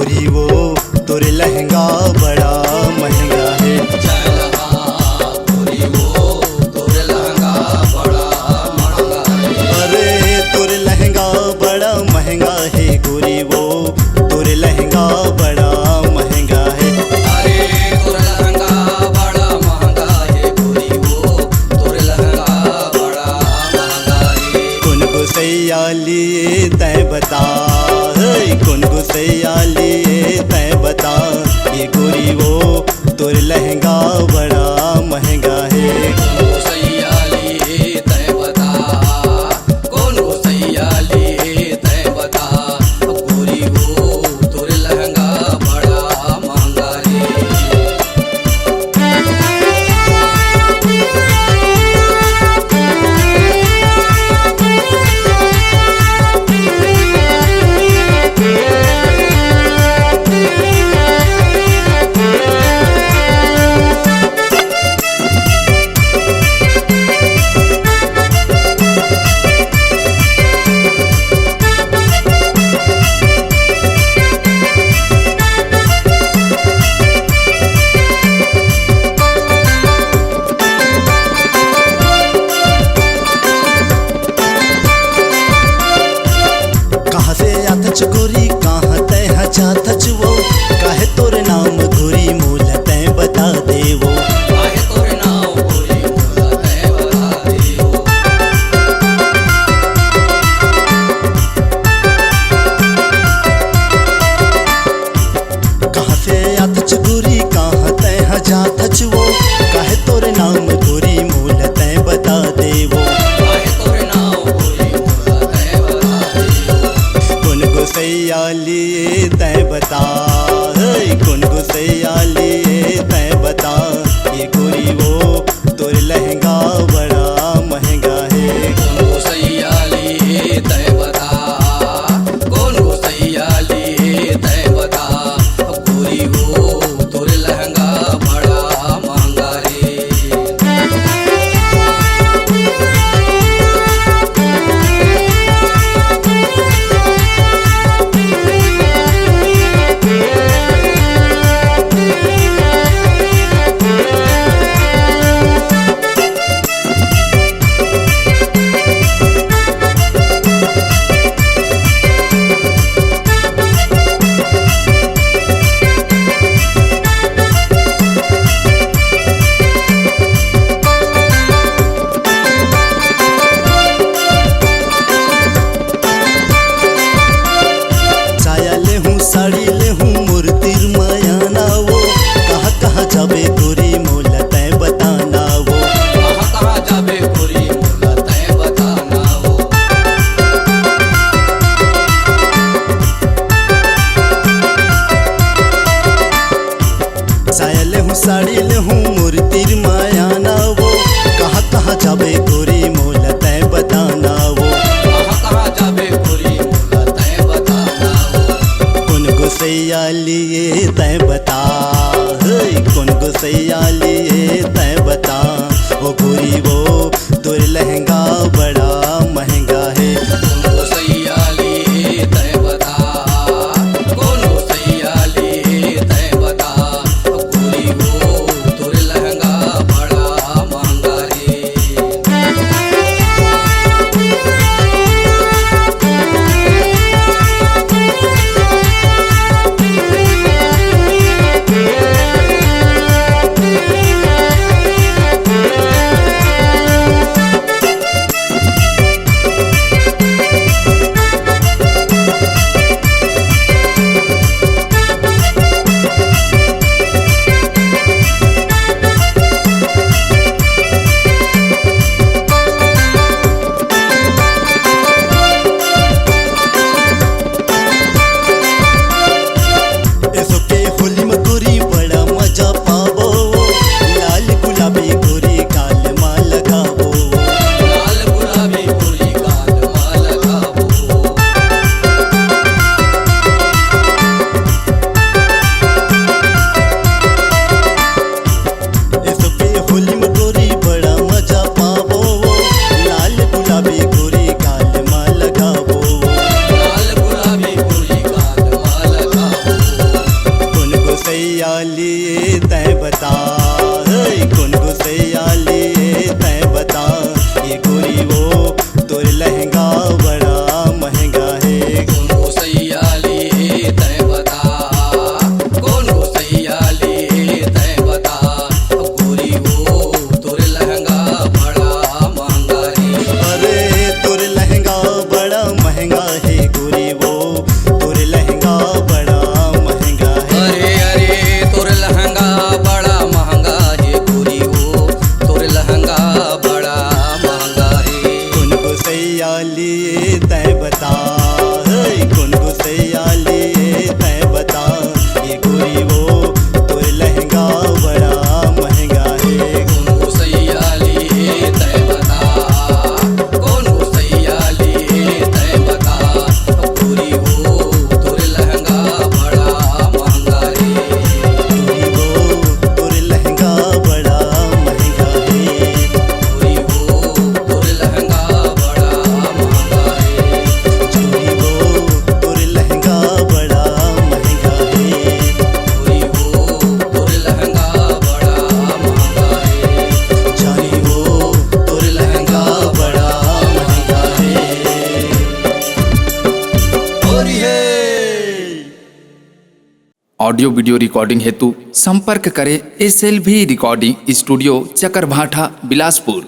गोरी वो तोरे लहंगा बड़ा महंगा है। चल हाँ गोरी वो तोरे लहंगा बड़ा महंगा है। अरे तोरे लहंगा बड़ा महंगा है गोरी वो तोरे लहंगा बड़ा महंगा है। अरे तोरे लहंगा बड़ा महंगा है गोरी वो तोरे लहंगा बड़ा महंगा है। कौन गोसैया लिए तय बता, कौन गोसैया लिए तय बता, ये गोरी वो तोरे लहंगा बड़ा महंगा है। कौन गोसैया लिए तय बता, कौन गोसैया लिए तय बता, गोरी वो तोरे लहंगा बड़ा महंगा है। कहाँ से आथच गोरी कहाँ तय जाथच वो, काहे तोरे नाम गोरी मोल तय बता दे वो। काहे तोरे नाम गोरी मोला तय बता देवो। कहाँ से आथच गोरी कहाँ तय जाथच वो, काहे तोरे नाम गोरी मोल तय बता दे वो। काहे तोरे नाम गोरी मोला तय बता देवो। कौन गोसैया लिए तय बता, कौन गोसैया लिए तय बता, ये गोरी वो तोरे लहंगा बड़ा महंगा है। कौन गोसैया लिए तय बता, कौन गोसैया लिए तय बता, गोरी वो तोरे लहंगा बड़ा महंगा रे। साया ले हूँ साड़ी ले हूँ मूर्तिर माया ना वो, कहाँ कहाँ जाबे गोरी मोल तय बताना वो। कहाँ कहाँ जाबे गोरी मोला तय बताना वो। साया ले हूँ साड़ी ले हूँ मूर्तिर माया ना वो, कहाँ कहाँ जाबे गोरी मोल तय बताना वो। कहाँ कहाँ जाबे गोरी मोला तय बताना वो। कौन गोसैया लिए तय बता, कौन गोसैया लिए तय बता, वो गोरी वो तोरे लहंगा बड़ा महंगा है। कौन गोसैया लिए तय बता, कौन गोसैया लिए तय बता, गोरी वो तोरे लहंगा बड़ा महंगा रे। ऑडियो वीडियो रिकॉर्डिंग हेतु संपर्क करें SLV recording studio Chakarbhatha Bilaspur.